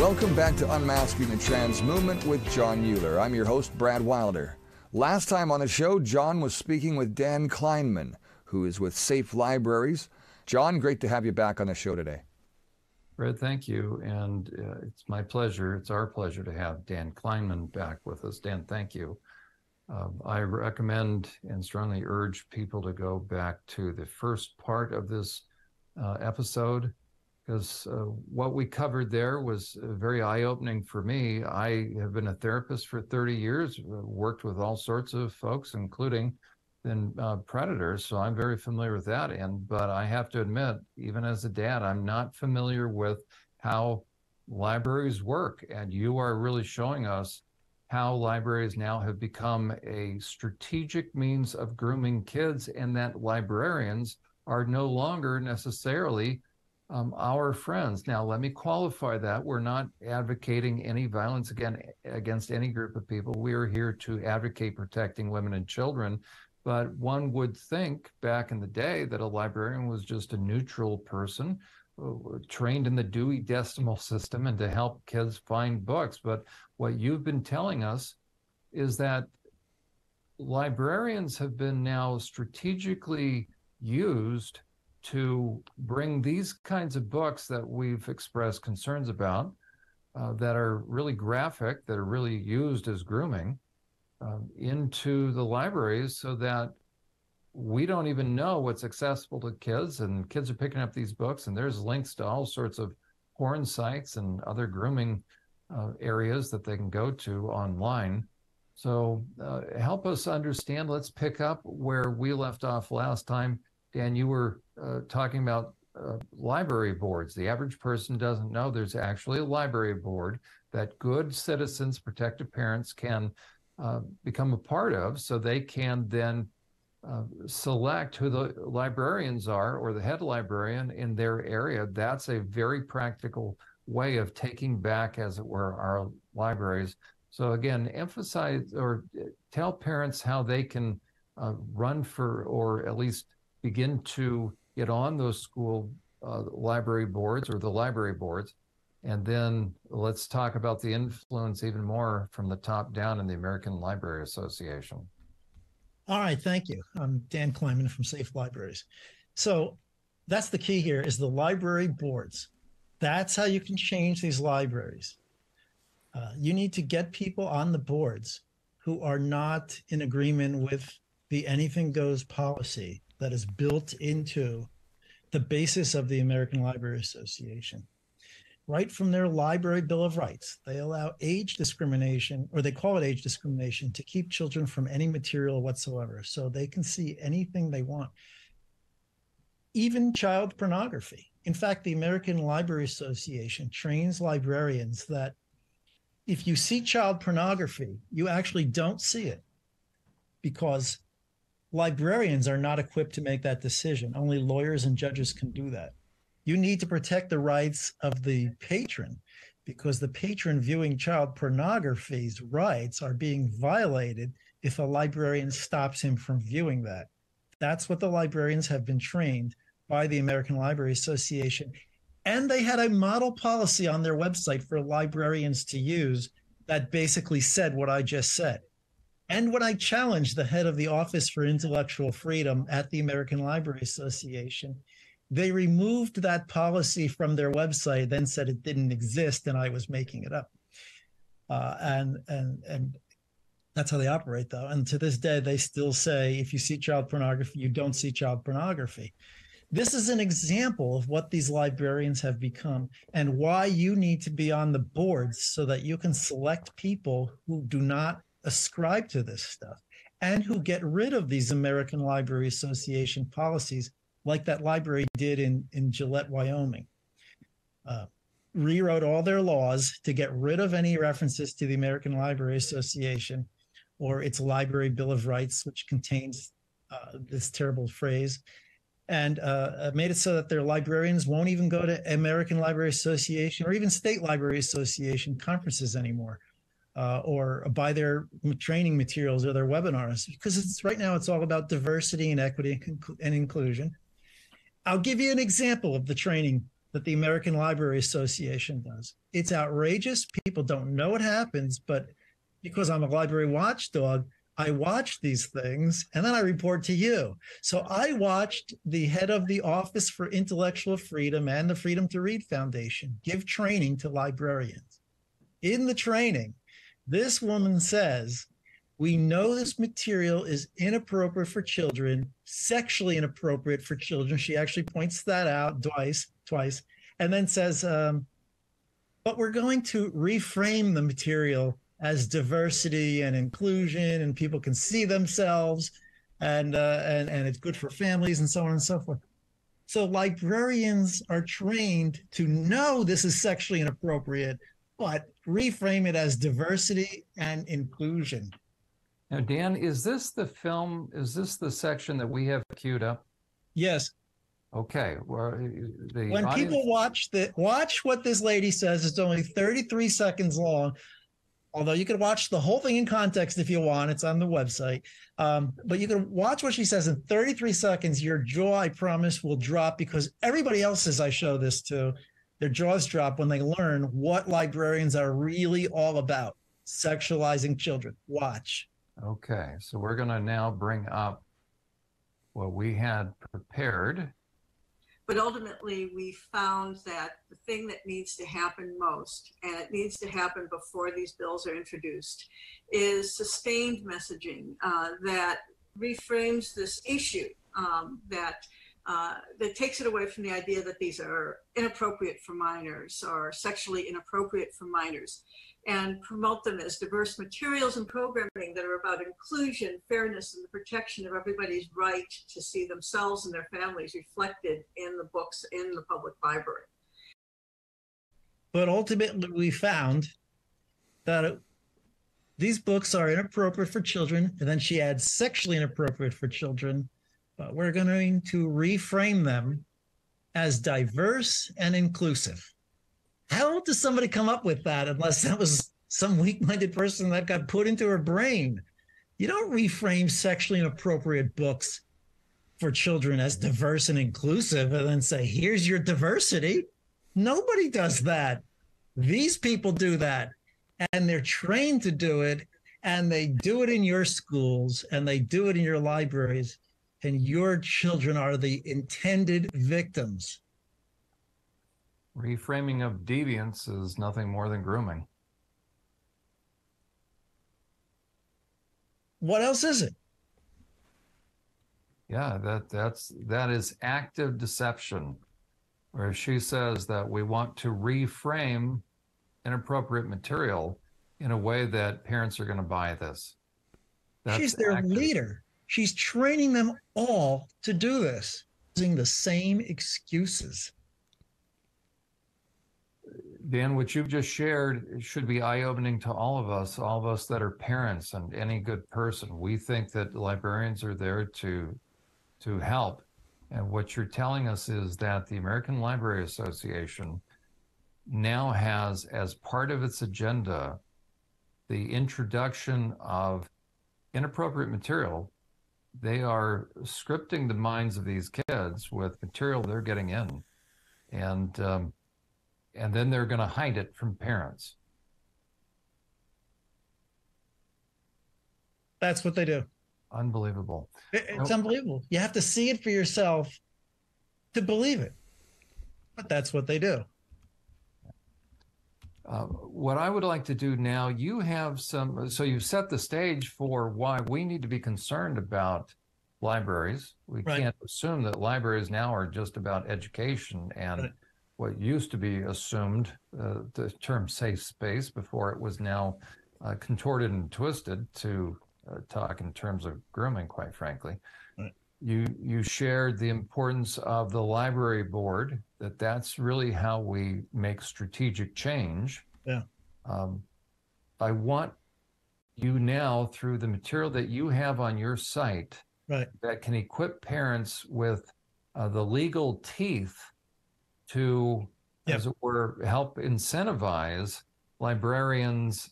Welcome back to Unmasking the Trans Movement with Jon Uhler. I'm your host, Brad Wilder. Last time on the show, Jon was speaking with Dan Kleinman, who is with Safe Libraries. Jon, great to have you back on the show today. Brad, thank you. And it's my pleasure. It's our pleasure to have Dan Kleinman back with us. Dan, thank you. I recommend and strongly urge people to go back to the first part of this episode, because what we covered there was very eye-opening for me. I have been a therapist for 30 years, worked with all sorts of folks, including predators, so I'm very familiar with that. But I have to admit, even as a dad, I'm not familiar with how libraries work. And you are really showing us how libraries now have become a strategic means of grooming kids, and that librarians are no longer necessarily our friends. Now, let me qualify that. We're not advocating any violence against any group of people. We are here to advocate protecting women and children. But one would think back in the day that a librarian was just a neutral person trained in the Dewey Decimal System and to help kids find books. But what you've been telling us is that librarians have been now strategically used to bring these kinds of books that we've expressed concerns about, that are really graphic, that are really used as grooming, into the libraries, so that we don't even know what's accessible to kids, and kids are picking up these books, and there's links to all sorts of porn sites and other grooming areas that they can go to online. So help us understand. Let's pick up where we left off last time. Dan, you were talking about library boards. The average person doesn't know there's actually a library board that good citizens, protective parents can become a part of, so they can then select who the librarians are, or the head librarian in their area. That's a very practical way of taking back, as it were, our libraries. So again, emphasize or tell parents how they can run for, or at least begin to get on those school library boards, or the library boards. And then let's talk about the influence even more from the top down in the American Library Association. All right, thank you. I'm Dan Kleinman from Safe Libraries. So that's the key here, is the library boards. That's how you can change these libraries. You need to get people on the boards who are not in agreement with the anything goes policy that is built into the basis of the American Library Association. Right from their Library Bill of Rights, they allow age discrimination, or they call it age discrimination, to keep children from any material whatsoever, so they can see anything they want, even child pornography. In fact, the American Library Association trains librarians that if you see child pornography, you actually don't see it, because librarians are not equipped to make that decision. Only lawyers and judges can do that. You need to protect the rights of the patron, because the patron viewing child pornography's rights are being violated if a librarian stops him from viewing that. That's what the librarians have been trained by the American Library Association. And they had a model policy on their website for librarians to use that basically said what I just said. And when I challenged the head of the Office for Intellectual Freedom at the American Library Association, they removed that policy from their website, then said it didn't exist and I was making it up. And that's how they operate, though. And to this day, they still say, if you see child pornography, you don't see child pornography. This is an example of what these librarians have become, and why you need to be on the boards so that you can select people who do not ascribe to this stuff, and who get rid of these American Library Association policies, like that library did in Gillette, Wyoming. Rewrote all their laws to get rid of any references to the American Library Association or its Library Bill of Rights, which contains this terrible phrase, and made it so that their librarians won't even go to American Library Association or even State Library Association conferences anymore. Or buy their training materials or their webinars, because right now it's all about diversity and equity and inclusion. I'll give you an example of the training that the American Library Association does. It's outrageous. People don't know what happens, but because I'm a library watchdog, I watch these things and then I report to you. So I watched the head of the Office for Intellectual Freedom and the Freedom to Read Foundation give training to librarians. In the training, this woman says, we know this material is inappropriate for children, sexually inappropriate for children. She actually points that out twice, and then says, but we're going to reframe the material as diversity and inclusion, and people can see themselves, and it's good for families, and so on and so forth. So librarians are trained to know this is sexually inappropriate, but reframe it as diversity and inclusion. Now, Dan, is this the film? Is this the section that we have queued up? Yes. Okay. Well, when people watch what this lady says, it's only 33 seconds long. Although you can watch the whole thing in context if you want, it's on the website. But you can watch what she says in 33 seconds. Your jaw, I promise, will drop, because everybody else as I show this to, their jaws drop when they learn what librarians are really all about, sexualizing children. Watch. Okay, so we're going to now bring up what we had prepared. But ultimately, we found that the thing that needs to happen most, and it needs to happen before these bills are introduced, is sustained messaging that reframes this issue, that takes it away from the idea that these are inappropriate for minors or sexually inappropriate for minors, and promote them as diverse materials and programming that are about inclusion, fairness, and the protection of everybody's right to see themselves and their families reflected in the books in the public library. But ultimately, we found that these books are inappropriate for children, and then she adds sexually inappropriate for children, but we're going to reframe them as diverse and inclusive. How does somebody come up with that unless that was some weak-minded person that got put into her brain? You don't reframe sexually inappropriate books for children as diverse and inclusive and then say, here's your diversity. Nobody does that. These people do that, and they're trained to do it, and they do it in your schools, and they do it in your libraries, and your children are the intended victims. Reframing of deviance is nothing more than grooming. What else is it? Yeah, that is active deception, where she says that we want to reframe inappropriate material in a way that parents are going to buy this. She's their leader. She's training them all to do this, using the same excuses. Dan, what you've just shared should be eye-opening to all of us that are parents and any good person. We think that librarians are there to help. And what you're telling us is that the American Library Association now has, as part of its agenda, the introduction of inappropriate material. They are scripting the minds of these kids with material they're getting in. And then they're going to hide it from parents. That's what they do. Unbelievable. It's unbelievable. You have to see it for yourself to believe it. But that's what they do. What I would like to do now, you have so you've set the stage for why we need to be concerned about libraries. We can't assume that libraries now are just about education and what used to be assumed, the term safe space, before it was now contorted and twisted to talk in terms of grooming, quite frankly. You shared the importance of the library board, that's really how we make strategic change. Yeah. I want you now, through the material that you have on your site, that can equip parents with the legal teeth to, as it were, help incentivize librarians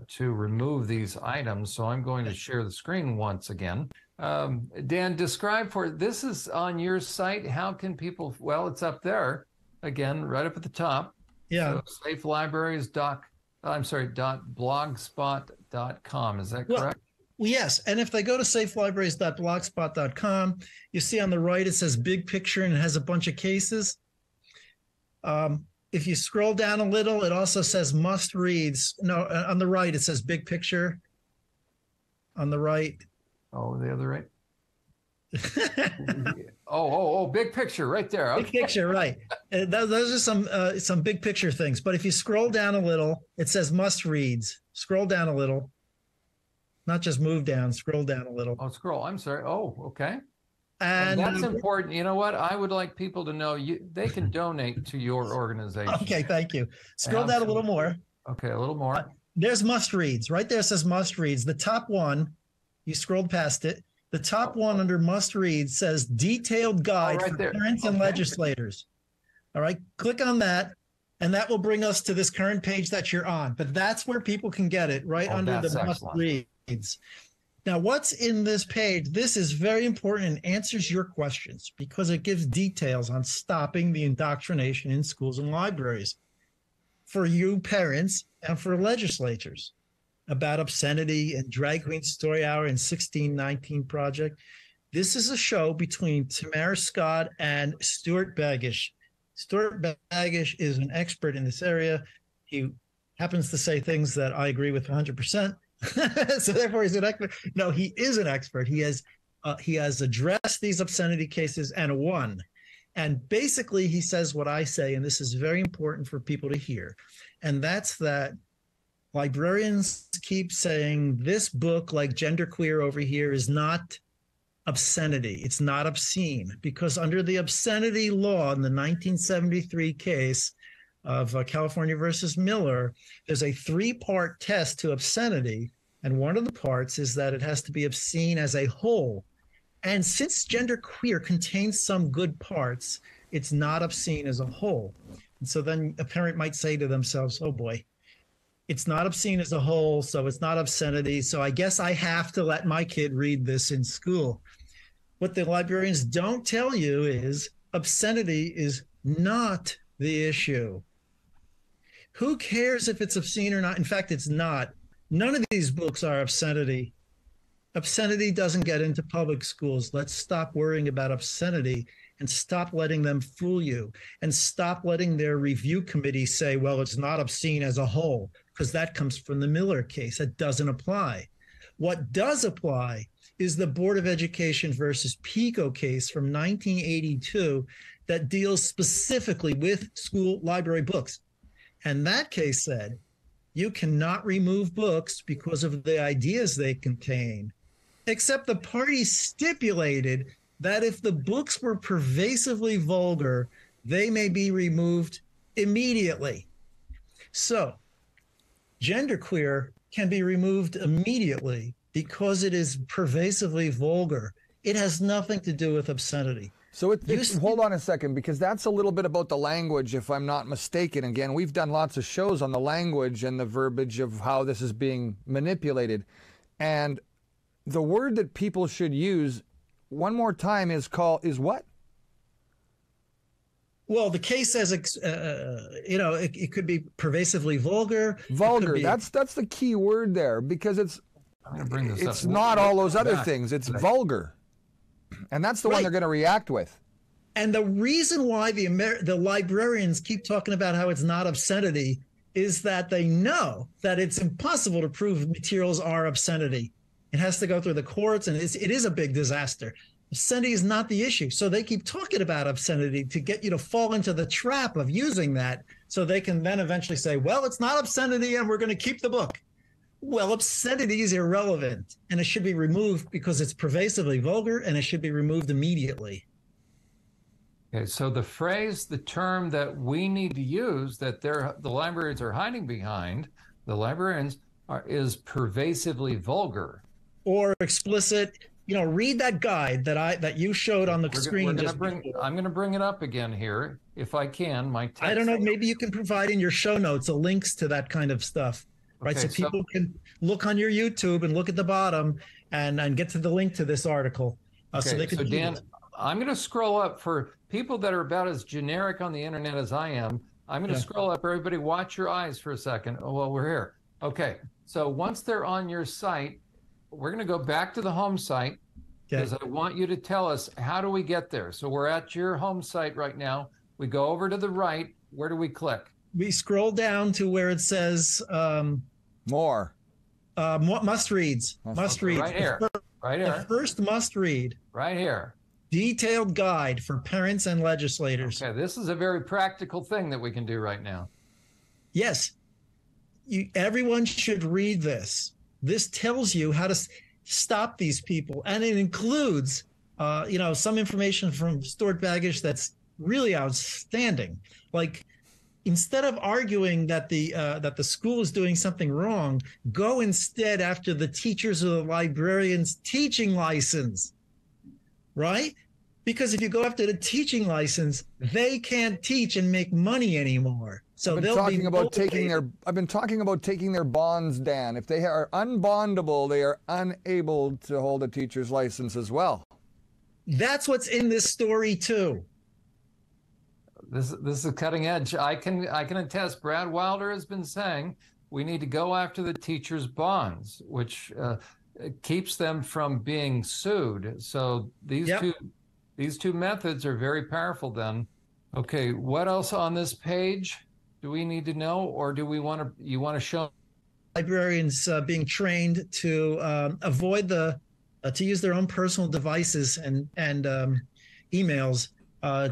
to remove these items. So I'm going to share the screen once again. Dan, describe this is on your site. How can people, well, it's up there. again, right up at the top. Yeah. So safelibraries.blogspot.com. Is that correct? Well, yes. And if they go to safelibraries.blogspot.com, you see on the right, it says big picture and it has a bunch of cases. If you scroll down a little, it also says must reads. No, on the right, it says big picture. On the right. Oh, the other right. oh, big picture right there. Okay. Big picture, right. Those are some big picture things. But if you scroll down a little, it says must reads. Scroll down a little. Not just move down, scroll down a little. Oh, scroll. I'm sorry. Oh, okay. And that's important. You know what? I would like people to know they can donate to your organization. Okay, thank you. Scroll down a little more. Okay, a little more. There's must reads. Right there says must reads. The top one, you scrolled past it. The top one under must read says detailed guide for parents and legislators. All right, click on that, and that will bring us to this current page that you're on. But that's where people can get it, right under the must reads. Now, what's in this page? This is very important and answers your questions because it gives details on stopping the indoctrination in schools and libraries for you parents and for legislators about obscenity and Drag Queen Story Hour and 1619 Project. This is a show between Tamara Scott and Stuart Baggish. Stuart Baggish is an expert in this area. He happens to say things that I agree with 100%. So therefore he's an expert. No, he is an expert. He has addressed these obscenity cases and won. And basically he says what I say, and this is very important for people to hear. And that's that librarians keep saying this book, like Genderqueer over here, is not obscenity. It's not obscene because under the obscenity law in the 1973 case of California versus Miller, there's a 3-part test to obscenity. And one of the parts is that it has to be obscene as a whole. And since genderqueer contains some good parts, it's not obscene as a whole. And so then a parent might say to themselves, oh boy, it's not obscene as a whole, so it's not obscenity. So I guess I have to let my kid read this in school. What the librarians don't tell you is obscenity is not the issue. Who cares if it's obscene or not? In fact, it's not. None of these books are obscenity. Obscenity doesn't get into public schools. Let's stop worrying about obscenity and stop letting them fool you and stop letting their review committee say, well, it's not obscene as a whole, because that comes from the Miller case. That doesn't apply. What does apply is the Board of Education versus Pico case from 1982 that deals specifically with school library books. And that case said, you cannot remove books because of the ideas they contain, except the parties stipulated that if the books were pervasively vulgar, they may be removed immediately. So genderqueer can be removed immediately because it is pervasively vulgar. It has nothing to do with obscenity. So hold on a second, because that's a little bit about the language, if I'm not mistaken. Again, we've done lots of shows on the language and the verbiage of how this is being manipulated. And the word that people should use one more time is what? Well, the case says, it could be pervasively vulgar. Vulgar. That's the key word there, because it's not all those other things. It's vulgar. And that's the one they're going to react with. And the reason why the librarians keep talking about how it's not obscenity is that they know that it's impossible to prove materials are obscenity. It has to go through the courts, and it is a big disaster. Obscenity is not the issue. So they keep talking about obscenity to get you to fall into the trap of using that so they can then eventually say, well, it's not obscenity and we're going to keep the book. Well, obscenity is irrelevant, and it should be removed because it's pervasively vulgar, and it should be removed immediately. Okay, so the term that we need to use that the librarians are hiding behind, the librarians is pervasively vulgar. Or explicit. Read that guide that you showed on the screen. I'm going to bring it up again here, if I can. My text. I don't know. Maybe you can provide in your show notes links to that kind of stuff. Right, okay, so people can look on your YouTube and look at the bottom and get to the link to this article. So Dan, I'm going to scroll up for people that are about as generic on the internet as I am, I'm going to scroll up. Everybody watch your eyes for a second. Oh, well, we're here. Okay. So once they're on your site, we're going to go back to the home site because I want you to tell us, how do we get there? So we're at your home site right now. We go over to the right. Where do we click? We scroll down to where it says more. Must reads. Must read. Right here. Right here. The first must read. Right here. Detailed guide for parents and legislators. Okay, this is a very practical thing that we can do right now. Yes. Everyone should read this. This tells you how to stop these people. And it includes, some information from stored baggage that's really outstanding. Like, instead of arguing that the school is doing something wrong, go instead after the teachers or the librarians' teaching license, right? Because if you go after the teaching license, they can't teach and make money anymore. So I've been talking about taking their bonds, Dan. If they are unbondable, they are unable to hold a teacher's license as well. That's what's in this story too. This is cutting edge. I can attest. Brad Wilder has been saying we need to go after the teachers' bonds, which keeps them from being sued. So these two methods are very powerful. Then, okay, what else on this page do we need to know, or do you want to show librarians being trained to avoid to use their own personal devices and emails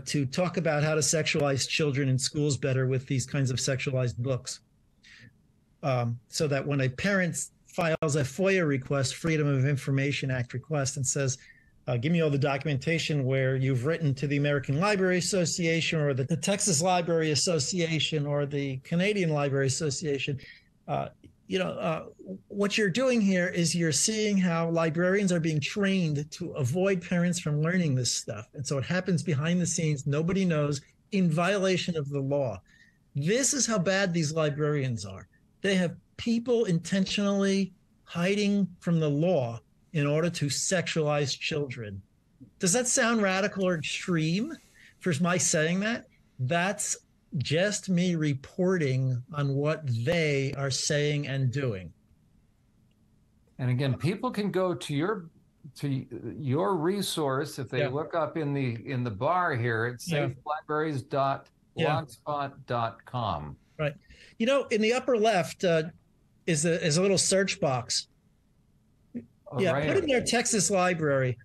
to talk about how to sexualize children in schools better with these kinds of sexualized books, so that when a parent files a FOIA request, Freedom of Information Act request, and says, give me all the documentation where you've written to the American Library Association or the Texas Library Association or the Canadian Library Association. What you're doing here is you're seeing how librarians are being trained to avoid parents from learning this stuff. And so it happens behind the scenes. Nobody knows, in violation of the law. This is how bad these librarians are. They have people intentionally hiding from the law in order to sexualize children. Does that sound radical or extreme for my saying that? That's just me reporting on what they are saying and doing. And again, people can go to your resource if they look up in the bar here at safelibraries.blogspot.com. Right. In the upper left is a little search box. Right put in there Texas Library.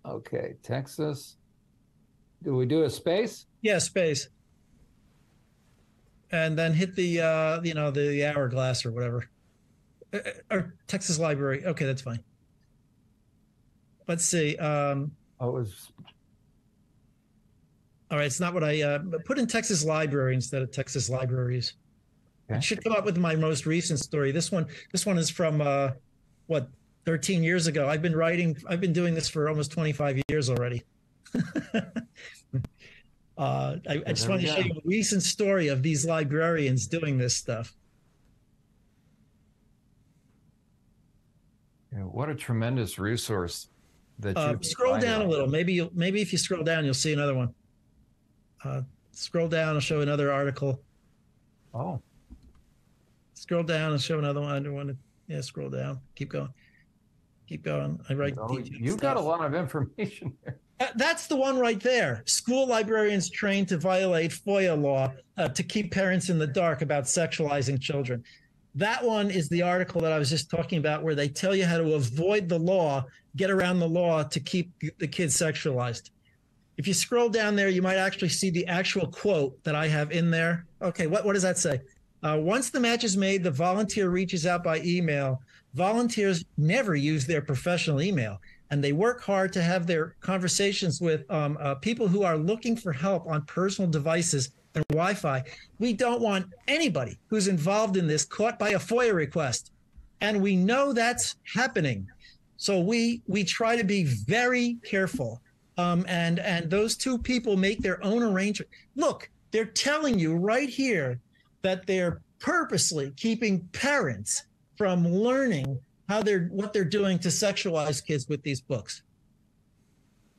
Okay, Texas. Do we do a space? Yeah, space. And then hit the the hourglass or whatever. Or Texas Library. Okay, that's fine. Let's see. It was. All right, it's not what I put in Texas Library instead of Texas Libraries. Okay. It should come up with my most recent story. This one is from 13 years ago. I've been doing this for almost 25 years already. I just want to show you a recent story of these librarians doing this stuff. Yeah, what a tremendous resource that you scroll down a little. Maybe if you scroll down, you'll see another one. Scroll down, I'll show another article. Oh. Scroll down and show another one. I don't want to. Yeah, scroll down. Keep going. I write. You've got a lot of information here. That's the one right there. School librarians trained to violate FOIA law to keep parents in the dark about sexualizing children. That one is the article that I was just talking about, where they tell you how to avoid the law, get around the law to keep the kids sexualized. If you scroll down there, you might actually see the actual quote that I have in there. Okay, what does that say? Once the match is made, the volunteer reaches out by email. Volunteers never use their professional email, and they work hard to have their conversations with people who are looking for help on personal devices and Wi-Fi. We don't want anybody who's involved in this caught by a FOIA request, and we know that's happening. So we try to be very careful. And those two people make their own arrangement. Look, they're telling you right here that they're purposely keeping parents from learning what they're doing to sexualize kids with these books.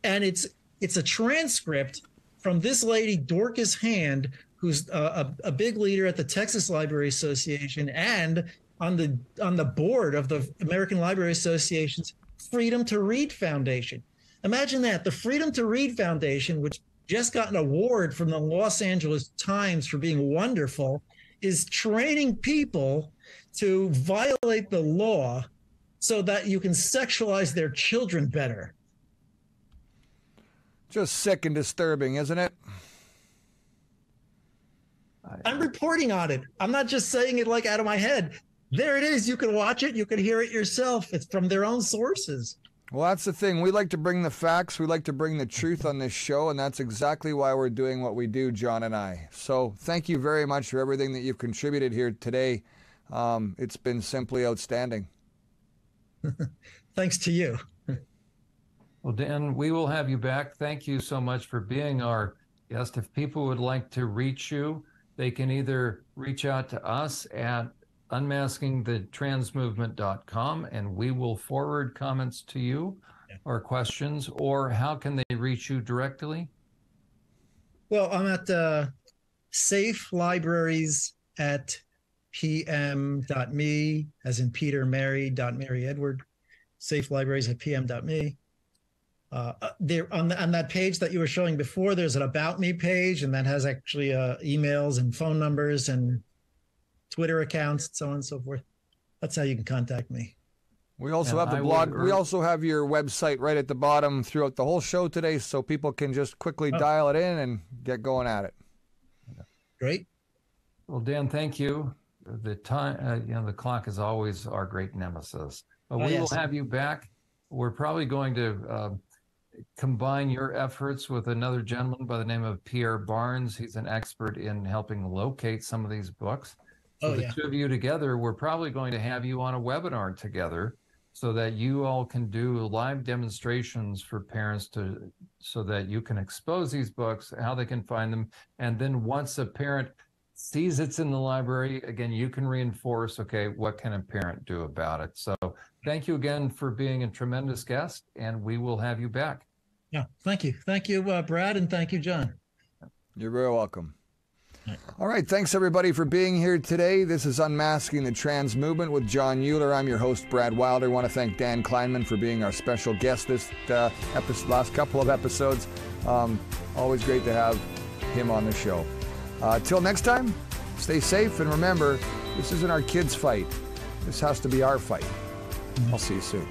And it's It's a transcript from this lady, Dorcas Hand, who's a big leader at the Texas Library Association and on the board of the American Library Association's Freedom to Read Foundation. Imagine that, the Freedom to Read Foundation, which just got an award from the Los Angeles Times for being wonderful, is training people to violate the law so that you can sexualize their children better. Just sick and disturbing, isn't it? I'm reporting on it. I'm not just saying it like out of my head. There it is. You can watch it. You can hear it yourself. It's from their own sources. Well, that's the thing. We like to bring the facts. We like to bring the truth on this show, and that's exactly why we're doing what we do, Jon and I. So thank you very much for everything that you've contributed here today. It's been simply outstanding. Thanks to you. Well, Dan, we will have you back. Thank you so much for being our guest. If people would like to reach you, they can either reach out to us at unmaskingthetransmovement.com, and we will forward comments to you or questions, or how can they reach you directly? Well, I'm at Safe Libraries at pm.me, as in Peter Mary, Mary Edward, Safe Libraries at pm.me. There on that page that you were showing before, there's an About Me page, and that has actually emails and phone numbers and Twitter accounts, so on and so forth. That's how you can contact me. We also have the blog. We also have your website right at the bottom throughout the whole show today, so people can just quickly dial it in and get going at it. Great. Well, Dan, thank you. The time, the clock is always our great nemesis. But we will have you back. We're probably going to combine your efforts with another gentleman by the name of Pierre Barnes. He's an expert in helping locate some of these books. So the two of you together, we're probably going to have you on a webinar together so that you all can do live demonstrations for parents so that you can expose these books, how they can find them. And then once a parent sees it's in the library, again, you can reinforce, okay, what can a parent do about it? So thank you again for being a tremendous guest, and we will have you back. Yeah, thank you. Thank you, Brad, and thank you, Jon. You're very welcome. All right, thanks everybody for being here today. This is Unmasking the Trans Movement with Jon Uhler. I'm your host, Brad Wilder. I want to thank Dan Kleinman for being our special guest this last couple of episodes. Always great to have him on the show. Till next time, stay safe, and remember, this isn't our kids' fight. This has to be our fight. I'll see you soon.